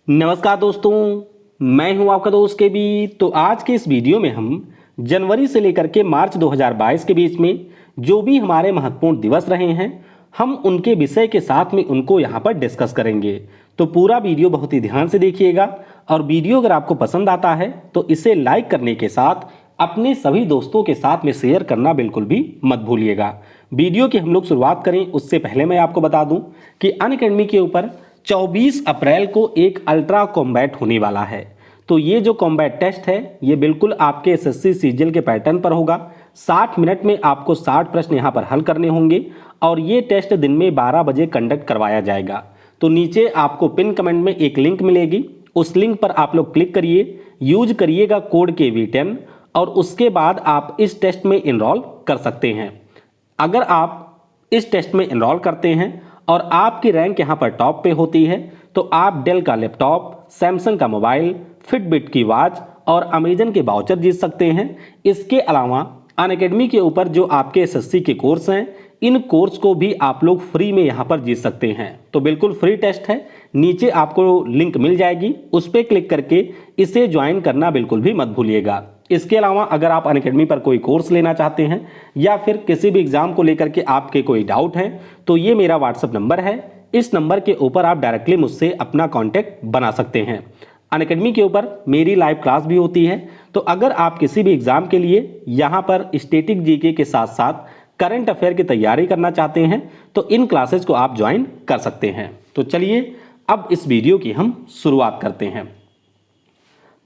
नमस्कार दोस्तों, मैं हूं आपका दोस्त के बी। तो आज के इस वीडियो में हम जनवरी से लेकर के मार्च 2022 के बीच में जो भी हमारे महत्वपूर्ण दिवस रहे हैं, हम उनके विषय के साथ में उनको यहां पर डिस्कस करेंगे। तो पूरा वीडियो बहुत ही ध्यान से देखिएगा और वीडियो अगर आपको पसंद आता है तो इसे लाइक करने के साथ अपने सभी दोस्तों के साथ में शेयर करना बिल्कुल भी मत भूलिएगा। वीडियो की हम लोग शुरुआत करें उससे पहले मैं आपको बता दूं कि अनअकैडमी के ऊपर 24 अप्रैल को एक अल्ट्रा कॉम्बैट होने वाला है। तो ये जो कॉम्बैट टेस्ट है ये बिल्कुल आपके एसएससी सीजीएल के पैटर्न पर होगा। 60 मिनट में आपको 60 प्रश्न यहाँ पर हल करने होंगे और ये टेस्ट दिन में 12 बजे कंडक्ट करवाया जाएगा। तो नीचे आपको पिन कमेंट में एक लिंक मिलेगी, उस लिंक पर आप लोग क्लिक करिए, यूज करिएगा कोड KV10 और उसके बाद आप इस टेस्ट में इनरोल कर सकते हैं। अगर आप इस टेस्ट में इनरोल करते हैं और आपकी रैंक यहाँ पर टॉप पे होती है तो आप डेल का लैपटॉप, सैमसंग का मोबाइल, फिटबिट की वॉच और अमेजन के वाउचर जीत सकते हैं। इसके अलावा अनअकैडमी के ऊपर जो आपके एसएससी के कोर्स हैं, इन कोर्स को भी आप लोग फ्री में यहाँ पर जीत सकते हैं। तो बिल्कुल फ्री टेस्ट है, नीचे आपको लिंक मिल जाएगी, उस पर क्लिक करके इसे ज्वाइन करना बिल्कुल भी मत भूलिएगा। इसके अलावा अगर आप अनअकैडमी पर कोई कोर्स लेना चाहते हैं या फिर किसी भी एग्जाम को लेकर के आपके कोई डाउट है तो ये मेरा व्हाट्सएप नंबर है, इस नंबर के ऊपर आप डायरेक्टली मुझसे अपना कांटेक्ट बना सकते हैं। अनअकैडमी के ऊपर मेरी लाइव क्लास भी होती है, तो अगर आप किसी भी एग्जाम के लिए यहाँ पर स्टैटिक जीके के साथ साथ करंट अफेयर की तैयारी करना चाहते हैं तो इन क्लासेज को आप ज्वाइन कर सकते हैं। तो चलिए अब इस वीडियो की हम शुरुआत करते हैं।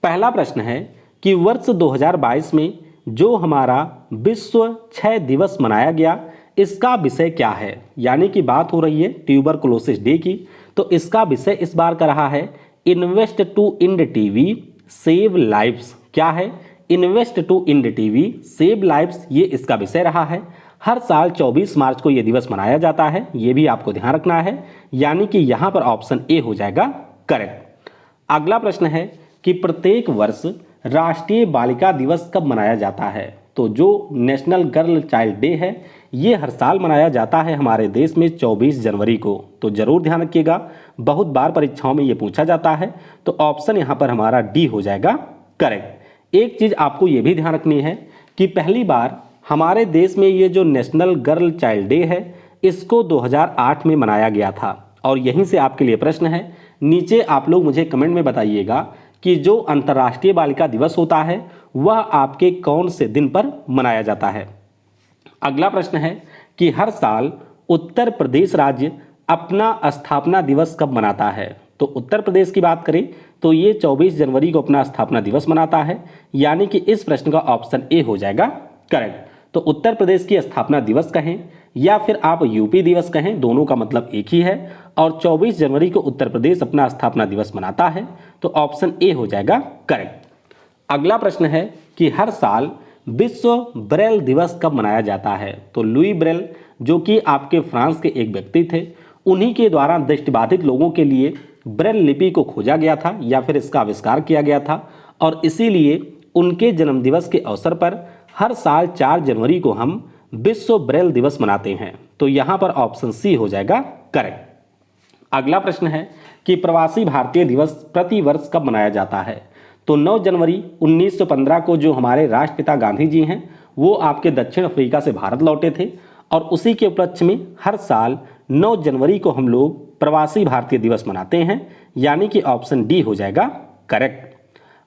पहला प्रश्न है कि वर्ष 2022 में जो हमारा विश्व क्षय दिवस मनाया गया, इसका विषय क्या है। यानी कि बात हो रही है ट्यूबरकुलोसिस डे की, तो इसका विषय इस बार का रहा है invest to end TB save lives. क्या है? Invest to end TB save lives, ये इसका विषय रहा है। हर साल 24 मार्च को यह दिवस मनाया जाता है, ये भी आपको ध्यान रखना है। यानी कि यहाँ पर ऑप्शन ए हो जाएगा करेक्ट। अगला प्रश्न है कि प्रत्येक वर्ष राष्ट्रीय बालिका दिवस कब मनाया जाता है। तो जो नेशनल गर्ल चाइल्ड डे है ये हर साल मनाया जाता है हमारे देश में 24 जनवरी को। तो जरूर ध्यान रखिएगा, बहुत बार परीक्षाओं में ये पूछा जाता है। तो ऑप्शन यहाँ पर हमारा डी हो जाएगा करेक्ट। एक चीज आपको ये भी ध्यान रखनी है कि पहली बार हमारे देश में ये जो नेशनल गर्ल चाइल्ड डे है इसको 2008 में मनाया गया था। और यहीं से आपके लिए प्रश्न है, नीचे आप लोग मुझे कमेंट में बताइएगा कि जो अंतर्राष्ट्रीय बालिका दिवस होता है वह आपके कौन से दिन पर मनाया जाता है। अगला प्रश्न है कि हर साल उत्तर प्रदेश राज्य अपना स्थापना दिवस कब मनाता है। तो उत्तर प्रदेश की बात करें तो ये 24 जनवरी को अपना स्थापना दिवस मनाता है। यानी कि इस प्रश्न का ऑप्शन ए हो जाएगा करेक्ट। तो उत्तर प्रदेश की स्थापना दिवस कहें या फिर आप यूपी दिवस कहें, दोनों का मतलब एक ही है। और 24 जनवरी को उत्तर प्रदेश अपना स्थापना दिवस मनाता है, तो ऑप्शन ए हो जाएगा करेक्ट। अगला प्रश्न है कि हर साल विश्व ब्रेल दिवस कब मनाया जाता है। तो लुई ब्रेल जो कि आपके फ्रांस के एक व्यक्ति थे, उन्हीं के द्वारा दृष्टिबाधित लोगों के लिए ब्रेल लिपि को खोजा गया था या फिर इसका आविष्कार किया गया था। और इसीलिए उनके जन्मदिवस के अवसर पर हर साल 4 जनवरी को हम विश्व ब्रेल दिवस मनाते हैं। तो यहाँ पर ऑप्शन सी हो जाएगा करेक्ट। अगला प्रश्न है कि प्रवासी भारतीय दिवस प्रति वर्ष कब मनाया जाता है। तो 9 जनवरी 1915 को जो हमारे राष्ट्रपिता गांधी जी हैं वो आपके दक्षिण अफ्रीका से भारत लौटे थे और उसी के उपलक्ष्य में हर साल 9 जनवरी को हम लोग प्रवासी भारतीय दिवस मनाते हैं। यानी कि ऑप्शन डी हो जाएगा करेक्ट।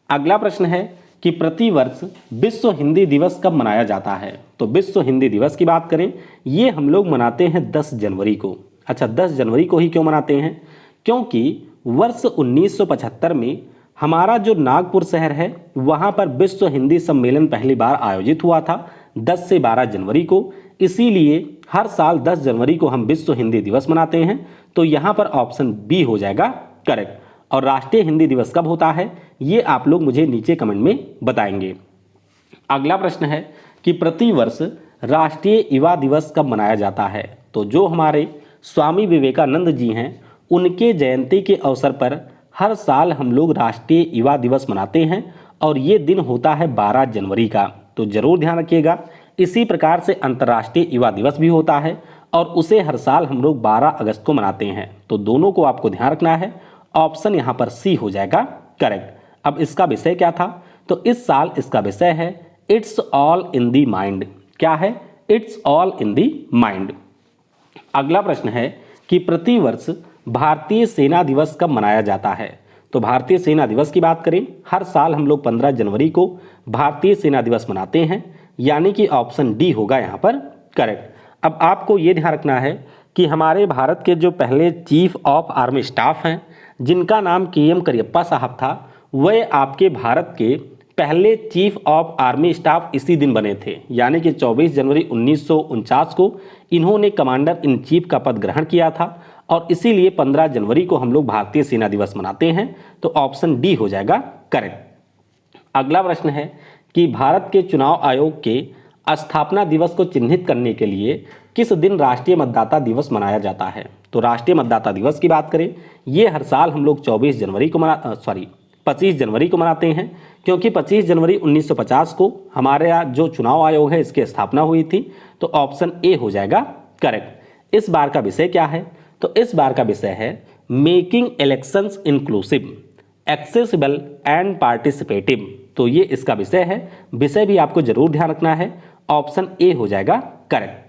अगला प्रश्न है कि प्रति वर्ष विश्व हिंदी दिवस कब मनाया जाता है। तो विश्व हिंदी दिवस की बात करें ये हम लोग मनाते हैं 10 जनवरी को। अच्छा, 10 जनवरी को ही क्यों मनाते हैं? क्योंकि वर्ष 1975 में हमारा जो नागपुर शहर है वहाँ पर विश्व हिंदी सम्मेलन पहली बार आयोजित हुआ था 10 से 12 जनवरी को। इसीलिए हर साल 10 जनवरी को हम विश्व हिंदी दिवस मनाते हैं। तो यहाँ पर ऑप्शन बी हो जाएगा करेक्ट। और राष्ट्रीय हिंदी दिवस कब होता है ये आप लोग मुझे नीचे कमेंट में बताएंगे। अगला प्रश्न है कि प्रति वर्ष राष्ट्रीय युवा दिवस कब मनाया जाता है। तो जो हमारे स्वामी विवेकानंद जी हैं उनके जयंती के अवसर पर हर साल हम लोग राष्ट्रीय युवा दिवस मनाते हैं और ये दिन होता है 12 जनवरी का। तो जरूर ध्यान रखिएगा। इसी प्रकार से अंतर्राष्ट्रीय युवा दिवस भी होता है और उसे हर साल हम लोग 12 अगस्त को मनाते हैं। तो दोनों को आपको ध्यान रखना है। ऑप्शन यहाँ पर सी हो जाएगा करेक्ट। अब इसका विषय क्या था, तो इस साल इसका विषय है it's all in the mind. क्या है, it's all in the mind. अगला प्रश्न है कि प्रतिवर्ष भारतीय सेना दिवस कब मनाया जाता है। तो भारतीय सेना दिवस की बात करें, हर साल हम लोग 15 जनवरी को भारतीय सेना दिवस मनाते हैं, यानी कि ऑप्शन डी होगा यहाँ पर करेक्ट। अब आपको ये ध्यान रखना है कि हमारे भारत के जो पहले चीफ ऑफ आर्मी स्टाफ हैं, जिनका नाम KM करियप्पा साहब था, वह आपके भारत के पहले चीफ ऑफ आर्मी स्टाफ इसी दिन बने थे, यानी कि 24 जनवरी 1949 को इन्होंने कमांडर इन चीफ का पद ग्रहण किया था और इसीलिए 15 जनवरी को हम लोग भारतीय सेना दिवस मनाते हैं। तो ऑप्शन डी हो जाएगा करेक्ट। अगला प्रश्न है कि भारत के चुनाव आयोग के स्थापना दिवस को चिन्हित करने के लिए किस दिन राष्ट्रीय मतदाता दिवस मनाया जाता है। तो राष्ट्रीय मतदाता दिवस की बात करें, ये हर साल हम लोग 25 जनवरी को मनाते हैं, क्योंकि 25 जनवरी 1950 को हमारे यहाँ जो चुनाव आयोग है इसकी स्थापना हुई थी। तो ऑप्शन ए हो जाएगा करेक्ट। इस बार का विषय क्या है, तो इस बार का विषय है making elections inclusive, accessible and participative. तो ये इसका विषय है, विषय भी आपको जरूर ध्यान रखना है, ऑप्शन ए हो जाएगा करेक्ट।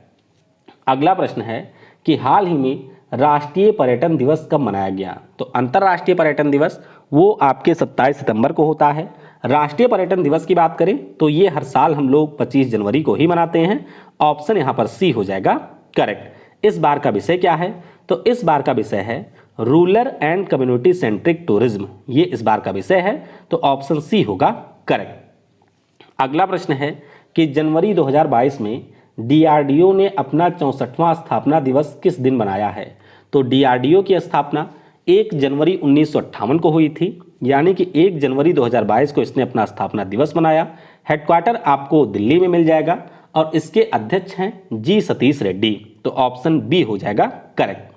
अगला प्रश्न है कि हाल ही में राष्ट्रीय पर्यटन दिवस कब मनाया गया। तो अंतर्राष्ट्रीय पर्यटन दिवस वो आपके 27 सितंबर को होता है। राष्ट्रीय पर्यटन दिवस की बात करें तो ये हर साल हम लोग 25 जनवरी को ही मनाते हैं, ऑप्शन यहाँ पर सी हो जाएगा करेक्ट। इस बार का विषय क्या है, तो इस बार का विषय है rural and community centric tourism, ये इस बार का विषय है। तो ऑप्शन सी होगा करेक्ट। अगला प्रश्न है कि जनवरी 2022 में DRDO ने अपना 64वां स्थापना दिवस किस दिन मनाया है। तो DRDO की स्थापना 1 जनवरी 1958 को हुई थी, यानी कि 1 जनवरी 2022 को इसने अपना स्थापना दिवस मनाया। हेडक्वार्टर आपको दिल्ली में मिल जाएगा और इसके अध्यक्ष हैं जी सतीश रेड्डी। तो ऑप्शन बी हो जाएगा करेक्ट।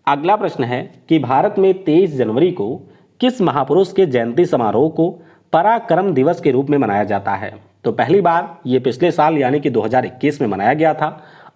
अगला प्रश्न है कि भारत में 23 जनवरी को किस महापुरुष के जयंती समारोह को पराक्रम दिवस के रूप में मनाया जाता है। तो पहली बार ये पिछले साल यानी कि 2021 में मनाया गया था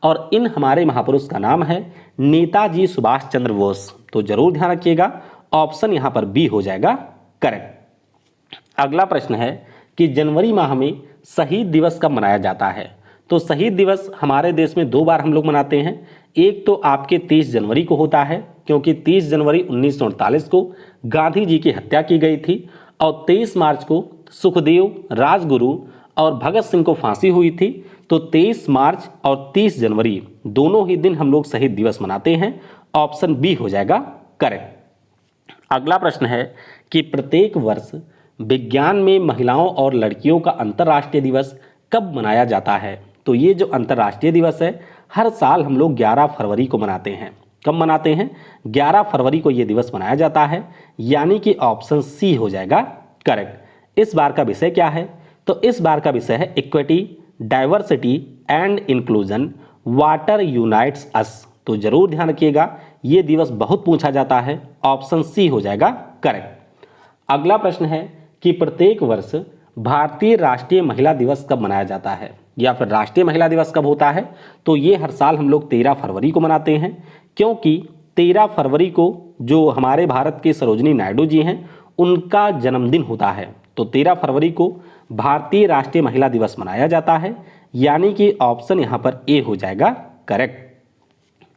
और इन हमारे महापुरुष का नाम है नेताजी सुभाष चंद्र बोस। तो जरूर ध्यान रखिएगा, ऑप्शन यहाँ पर बी हो जाएगा करेक्ट। अगला प्रश्न है कि जनवरी माह में शहीद दिवस कब मनाया जाता है। तो शहीद दिवस हमारे देश में 2 बार हम लोग मनाते हैं। एक तो आपके 30 जनवरी को होता है, क्योंकि 30 जनवरी 1948 को गांधी जी की हत्या की गई थी और 23 मार्च को सुखदेव, राजगुरु और भगत सिंह को फांसी हुई थी। तो 23 मार्च और 30 जनवरी दोनों ही दिन हम लोग शहीद दिवस मनाते हैं, ऑप्शन बी हो जाएगा करेक्ट। अगला प्रश्न है कि प्रत्येक वर्ष विज्ञान में महिलाओं और लड़कियों का अंतर्राष्ट्रीय दिवस कब मनाया जाता है। तो ये जो अंतर्राष्ट्रीय दिवस है हर साल हम लोग 11 फरवरी को मनाते हैं। कब मनाते हैं, 11 फरवरी को ये दिवस मनाया जाता है, यानी कि ऑप्शन सी हो जाएगा करेक्ट। इस बार का विषय क्या है, तो इस बार का विषय है equity, diversity and inclusion, water unites us. तो जरूर ध्यान रखिएगा, ये दिवस बहुत पूछा जाता है, ऑप्शन सी हो जाएगा करेक्ट। अगला प्रश्न है कि प्रत्येक वर्ष भारतीय राष्ट्रीय महिला दिवस कब मनाया जाता है, या फिर राष्ट्रीय महिला दिवस कब होता है। तो ये हर साल हम लोग 13 फरवरी को मनाते हैं, क्योंकि 13 फरवरी को जो हमारे भारत के सरोजिनी नायडू जी हैं उनका जन्मदिन होता है। तो 13 फरवरी को भारतीय राष्ट्रीय महिला दिवस मनाया जाता है, यानी कि ऑप्शन यहाँ पर ए हो जाएगा करेक्ट।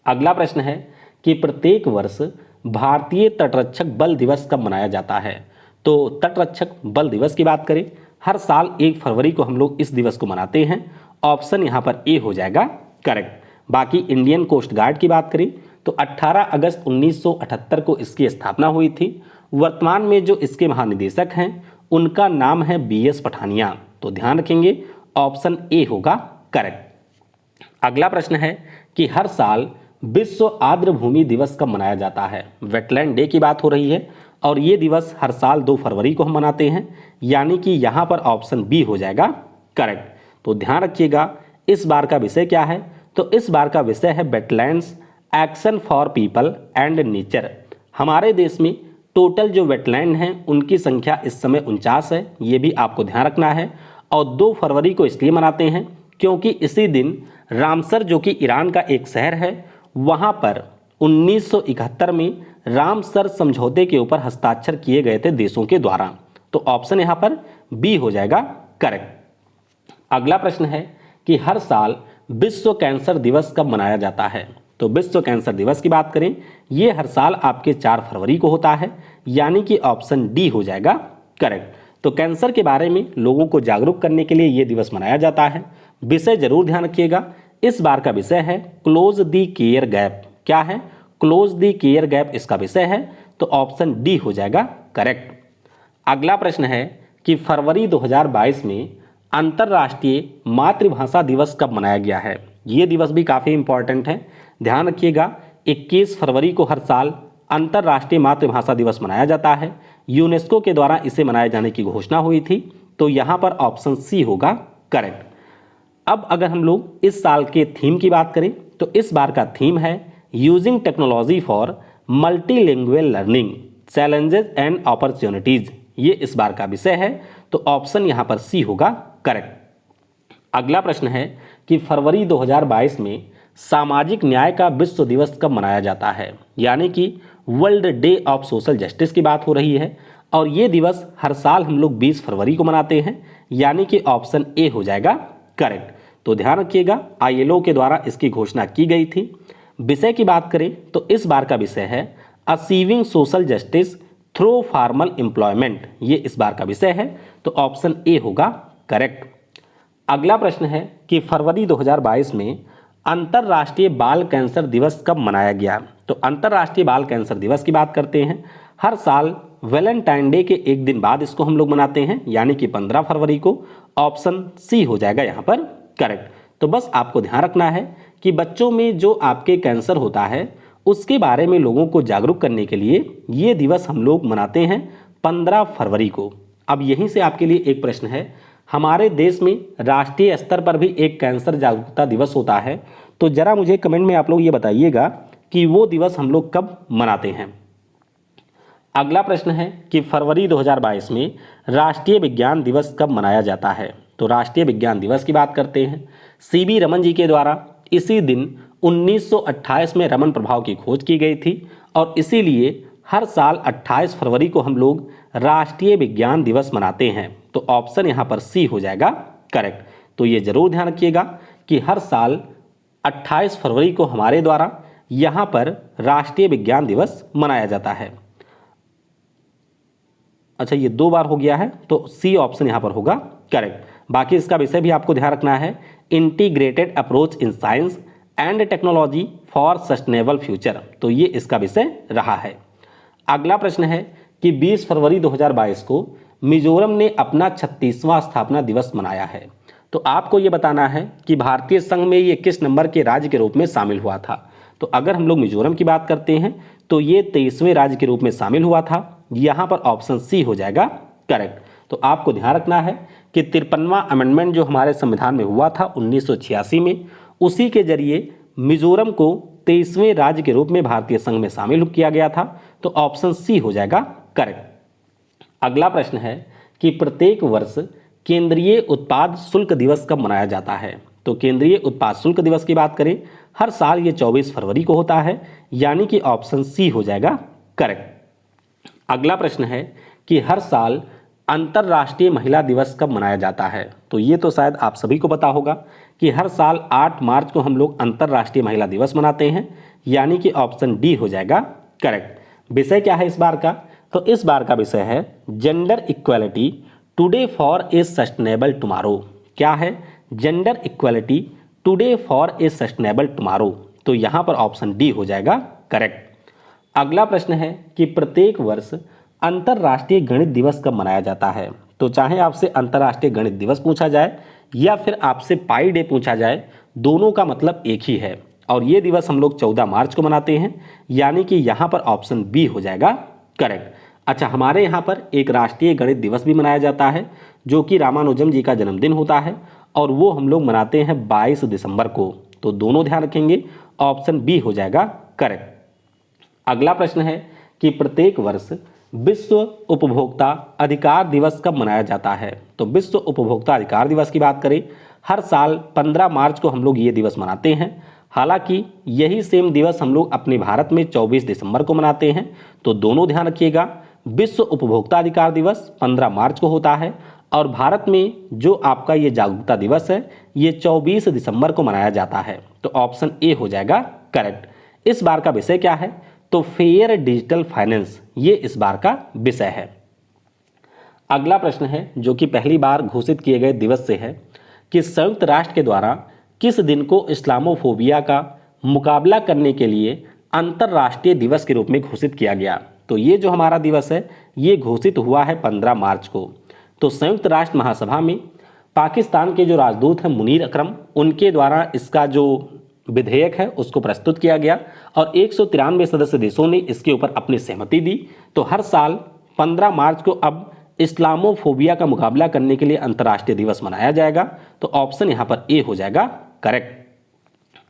अगला प्रश्न है कि प्रत्येक वर्ष भारतीय तटरक्षक बल दिवस कब मनाया जाता है। तो तटरक्षक बल दिवस की बात करें, हर साल 1 फरवरी को हम लोग इस दिवस को मनाते हैं, ऑप्शन यहाँ पर ए हो जाएगा करेक्ट। बाकी इंडियन कोस्ट गार्ड की बात करें तो 18 अगस्त 1978 को इसकी स्थापना हुई थी। वर्तमान में जो इसके महानिदेशक हैं उनका नाम है BS पठानिया। तो ध्यान रखेंगे, ऑप्शन ए होगा करेक्ट। अगला प्रश्न है कि हर साल विश्व आर्द्र भूमि दिवस कब मनाया जाता है। वेटलैंड डे की बात हो रही है और ये दिवस हर साल 2 फरवरी को हम मनाते हैं, यानी कि यहाँ पर ऑप्शन बी हो जाएगा करेक्ट। तो ध्यान रखिएगा, इस बार का विषय क्या है, तो इस बार का विषय है wetlands action for people and nature. हमारे देश में टोटल जो वेटलैंड हैं उनकी संख्या इस समय 49 है, ये भी आपको ध्यान रखना है। और 2 फरवरी को इसलिए मनाते हैं क्योंकि इसी दिन रामसर जो कि ईरान का एक शहर है वहाँ पर 1971 में रामसर समझौते के ऊपर हस्ताक्षर किए गए थे देशों के द्वारा। तो ऑप्शन यहाँ पर बी हो जाएगा करेक्ट। अगला प्रश्न है कि हर साल विश्व कैंसर दिवस कब मनाया जाता है। तो विश्व कैंसर दिवस की बात करें, ये हर साल आपके 4 फरवरी को होता है, यानी कि ऑप्शन डी हो जाएगा करेक्ट। तो कैंसर के बारे में लोगों को जागरूक करने के लिए ये दिवस मनाया जाता है। विषय जरूर ध्यान रखिएगा, इस बार का विषय है क्लोज द केयर गैप। क्या है? क्लोज द केयर गैप इसका विषय है, तो ऑप्शन डी हो जाएगा करेक्ट। अगला प्रश्न है कि फरवरी 2022 में अंतर्राष्ट्रीय मातृभाषा दिवस कब मनाया गया है। ये दिवस भी काफ़ी इंपॉर्टेंट है, ध्यान रखिएगा। 21 फरवरी को हर साल अंतर्राष्ट्रीय मातृभाषा दिवस मनाया जाता है। यूनेस्को के द्वारा इसे मनाए जाने की घोषणा हुई थी, तो यहाँ पर ऑप्शन सी होगा करेक्ट। अब अगर हम लोग इस साल के थीम की बात करें, तो इस बार का थीम है using technology for multilingual learning challenges and opportunities. ये इस बार का विषय है, तो ऑप्शन यहाँ पर सी होगा करेक्ट। अगला प्रश्न है कि फरवरी 2022 में सामाजिक न्याय का विश्व दिवस कब मनाया जाता है, यानी कि world day of social justice की बात हो रही है। और ये दिवस हर साल हम लोग 20 फरवरी को मनाते हैं, यानी कि ऑप्शन ए हो जाएगा करेक्ट। तो ध्यान रखिएगा, ILO के द्वारा इसकी घोषणा की गई थी। विषय की बात करें तो इस बार का विषय है achieving social justice through formal employment. ये इस बार का विषय है, तो ऑप्शन ए होगा करेक्ट। अगला प्रश्न है कि फरवरी 2022 में अंतर्राष्ट्रीय बाल कैंसर दिवस कब मनाया गया। तो अंतर्राष्ट्रीय बाल कैंसर दिवस की बात करते हैं, हर साल वैलेंटाइन डे के एक दिन बाद इसको हम लोग मनाते हैं, यानी कि 15 फरवरी को। ऑप्शन सी हो जाएगा यहाँ पर करेक्ट। तो बस आपको ध्यान रखना है कि बच्चों में जो आपके कैंसर होता है उसके बारे में लोगों को जागरूक करने के लिए ये दिवस हम लोग मनाते हैं 15 फरवरी को। अब यहीं से आपके लिए एक प्रश्न है, हमारे देश में राष्ट्रीय स्तर पर भी एक कैंसर जागरूकता दिवस होता है, तो ज़रा मुझे कमेंट में आप लोग ये बताइएगा कि वो दिवस हम लोग कब मनाते हैं। अगला प्रश्न है कि फरवरी 2022 में राष्ट्रीय विज्ञान दिवस कब मनाया जाता है। तो राष्ट्रीय विज्ञान दिवस की बात करते हैं, CB रमन जी के द्वारा इसी दिन 1928 में रमन प्रभाव की खोज की गई थी, और इसीलिए हर साल 28 फरवरी को हम लोग राष्ट्रीय विज्ञान दिवस मनाते हैं। तो ऑप्शन यहाँ पर सी हो जाएगा करेक्ट। तो ये जरूर ध्यान रखिएगा कि हर साल 28 फरवरी को हमारे द्वारा यहाँ पर राष्ट्रीय विज्ञान दिवस मनाया जाता है। अच्छा, ये 2 बार हो गया है, तो सी ऑप्शन यहाँ पर होगा करेक्ट। बाकी इसका विषय भी आपको ध्यान रखना है, integrated approach in science and technology for sustainable future. तो ये इसका विषय रहा है। अगला प्रश्न है कि 20 फरवरी 2022 को मिजोरम ने अपना 36वां स्थापना दिवस मनाया है। तो आपको ये बताना है कि भारतीय संघ में ये किस नंबर के राज्य के रूप में शामिल हुआ था। तो अगर हम लोग मिजोरम की बात करते हैं तो ये 23वें राज्य के रूप में शामिल हुआ था, यहाँ पर ऑप्शन सी हो जाएगा करेक्ट। तो आपको ध्यान रखना है कि 53वां अमेंडमेंट जो हमारे संविधान में हुआ था 1986 में, उसी के जरिए मिजोरम को 23वें राज्य के रूप में भारतीय संघ में शामिल किया गया था। तो ऑप्शन सी हो जाएगा करेक्ट। अगला प्रश्न है कि प्रत्येक वर्ष केंद्रीय उत्पाद शुल्क दिवस कब मनाया जाता है। तो केंद्रीय उत्पाद शुल्क दिवस की बात करें, हर साल ये 24 फरवरी को होता है, यानी कि ऑप्शन सी हो जाएगा करेक्ट। अगला प्रश्न है कि हर साल अंतर्राष्ट्रीय महिला दिवस कब मनाया जाता है। तो ये तो शायद आप सभी को पता होगा कि हर साल 8 मार्च को हम लोग अंतर्राष्ट्रीय महिला दिवस मनाते हैं, यानी कि ऑप्शन डी हो जाएगा करेक्ट। विषय क्या है इस बार का? तो इस बार का विषय है gender equality today for a sustainable tomorrow. क्या है? Gender equality today for a sustainable tomorrow. तो यहाँ पर ऑप्शन डी हो जाएगा करेक्ट। अगला प्रश्न है कि प्रत्येक वर्ष अंतर्राष्ट्रीय गणित दिवस कब मनाया जाता है। तो चाहे आपसे अंतर्राष्ट्रीय गणित दिवस पूछा जाए या फिर आपसे पाई डे पूछा जाए, दोनों का मतलब एक ही है, और ये दिवस हम लोग 14 मार्च को मनाते हैं, यानी कि यहाँ पर ऑप्शन बी हो जाएगा करेक्ट। अच्छा, हमारे यहाँ पर एक राष्ट्रीय गणित दिवस भी मनाया जाता है जो कि रामानुजम जी का जन्मदिन होता है, और वो हम लोग मनाते हैं 22 दिसंबर को। तो दोनों ध्यान रखेंगे, ऑप्शन बी हो जाएगा करेक्ट। अगला प्रश्न है कि प्रत्येक वर्ष विश्व उपभोक्ता अधिकार दिवस कब मनाया जाता है। तो विश्व उपभोक्ता अधिकार दिवस की बात करें, हर साल 15 मार्च को हम लोग ये दिवस मनाते हैं। हालांकि यही सेम दिवस हम लोग अपने भारत में 24 दिसंबर को मनाते हैं, तो दोनों ध्यान रखिएगा। विश्व उपभोक्ता अधिकार दिवस 15 मार्च को होता है और भारत में जो आपका ये जागरूकता दिवस है ये 24 दिसंबर को मनाया जाता है। तो ऑप्शन ए हो जाएगा करेक्ट। इस बार का विषय क्या है? तो फेयर डिजिटल फाइनेंस, ये इस बार का विषय है। अगला प्रश्न है जो कि पहली बार घोषित किए गए दिवस से है कि संयुक्त राष्ट्र के द्वारा किस दिन को इस्लामोफोबिया का मुकाबला करने के लिए अंतर्राष्ट्रीय दिवस के रूप में घोषित किया गया। तो ये जो हमारा दिवस है ये घोषित हुआ है 15 मार्च को। तो संयुक्त राष्ट्र महासभा में पाकिस्तान के जो राजदूत हैं मुनीर अकरम, उनके द्वारा इसका जो विधेयक है उसको प्रस्तुत किया गया और 193 सदस्य देशों ने इसके ऊपर अपनी सहमति दी। तो हर साल 15 मार्च को अब इस्लामोफोबिया का मुकाबला करने के लिए अंतर्राष्ट्रीय दिवस मनाया जाएगा। तो ऑप्शन यहाँ पर ए हो जाएगा करेक्ट।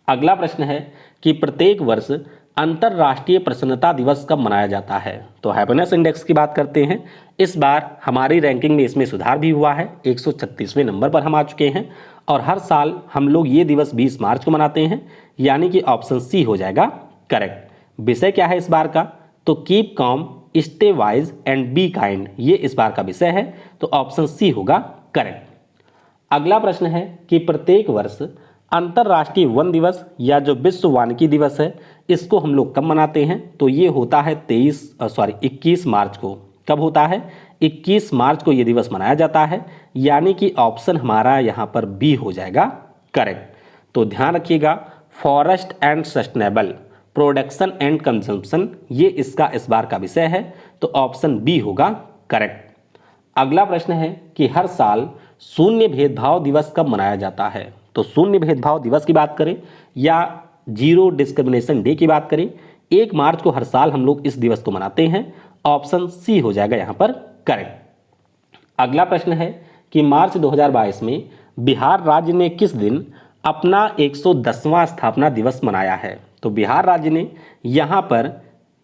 अगला प्रश्न है कि प्रत्येक वर्ष अंतर्राष्ट्रीय प्रसन्नता दिवस कब मनाया जाता है? तो हैप्पीनेस इंडेक्स की बात करते हैं। इस बार हमारी रैंकिंग में इसमें सुधार भी हुआ है, 136वें नंबर पर हम आ चुके हैं और हर साल हम लोग ये दिवस 20 मार्च को मनाते हैं, यानी कि ऑप्शन सी हो जाएगा करेक्ट। विषय क्या है इस बार का? तो keep com, stay wise and be kind, ये इस बार का विषय है। तो ऑप्शन सी होगा करेक्ट। अगला प्रश्न है कि प्रत्येक वर्ष अंतर्राष्ट्रीय वन दिवस या जो विश्व वानिकी दिवस है इसको हम लोग कब मनाते हैं? तो ये होता है 21 मार्च को। कब होता है? 21 मार्च को ये दिवस मनाया जाता है, यानी कि ऑप्शन हमारा यहाँ पर बी हो जाएगा करेक्ट। तो ध्यान रखिएगा, forest and sustainable production and consumption, ये इसका इस बार का विषय है। तो ऑप्शन बी होगा करेक्ट। अगला प्रश्न है कि हर साल शून्य भेदभाव दिवस कब मनाया जाता है? तो शून्य भेदभाव दिवस की बात करें या जीरो डिस्क्रिमिनेशन डे की बात करें, 1 मार्च को हर साल हम लोग इस दिवस को मनाते हैं। ऑप्शन सी हो जाएगा यहाँ पर करेक्ट। अगला प्रश्न है कि मार्च 2022 में बिहार राज्य ने किस दिन अपना 110वां स्थापना दिवस मनाया है? तो बिहार राज्य ने यहाँ पर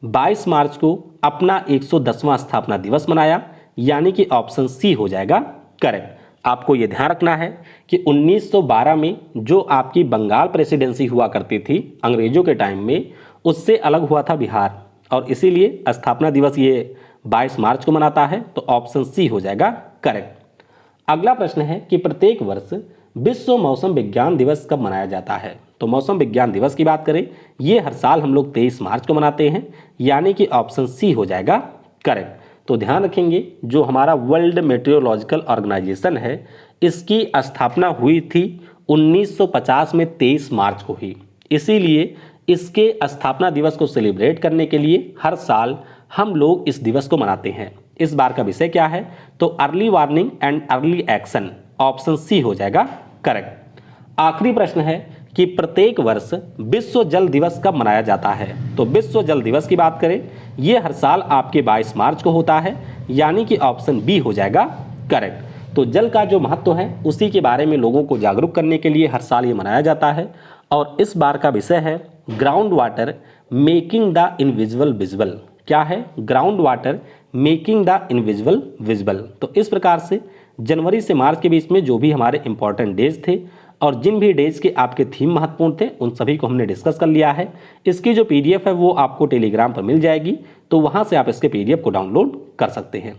22 मार्च को अपना 110वां स्थापना दिवस मनाया, यानी कि ऑप्शन सी हो जाएगा करेक्ट। आपको ये ध्यान रखना है कि 1912 में जो आपकी बंगाल प्रेसिडेंसी हुआ करती थी अंग्रेजों के टाइम में, उससे अलग हुआ था बिहार और इसीलिए स्थापना दिवस ये 22 मार्च को मनाता है। तो ऑप्शन सी हो जाएगा करेक्ट। अगला प्रश्न है कि प्रत्येक वर्ष विश्व मौसम विज्ञान दिवस कब मनाया जाता है? तो मौसम विज्ञान दिवस की बात करें, ये हर साल हम लोग 23 मार्च को मनाते हैं, यानी कि ऑप्शन सी हो जाएगा करेक्ट। तो ध्यान रखेंगे, जो हमारा वर्ल्ड मेट्रोलॉजिकल ऑर्गेनाइजेशन है इसकी स्थापना हुई थी 1950 में 23 मार्च को ही, इसीलिए इसके स्थापना दिवस को सेलिब्रेट करने के लिए हर साल हम लोग इस दिवस को मनाते हैं। इस बार का विषय क्या है? तो early warning and early action, option C हो जाएगा करेक्ट। आखिरी प्रश्न है कि प्रत्येक वर्ष विश्व जल दिवस कब मनाया जाता है? तो विश्व जल दिवस की बात करें, ये हर साल आपके 22 मार्च को होता है, यानी कि ऑप्शन बी हो जाएगा करेक्ट। तो जल का जो महत्व है उसी के बारे में लोगों को जागरूक करने के लिए हर साल ये मनाया जाता है और इस बार का विषय है ground water making the invisible visible. क्या है? Ground water making the invisible visible. तो इस प्रकार से जनवरी से मार्च के बीच में जो भी हमारे इंपॉर्टेंट डेज थे और जिन भी डेज के आपके थीम महत्वपूर्ण थे उन सभी को हमने डिस्कस कर लिया है। इसकी जो पीडीएफ है वो आपको टेलीग्राम पर मिल जाएगी, तो वहाँ से आप इसके पीडीएफ को डाउनलोड कर सकते हैं।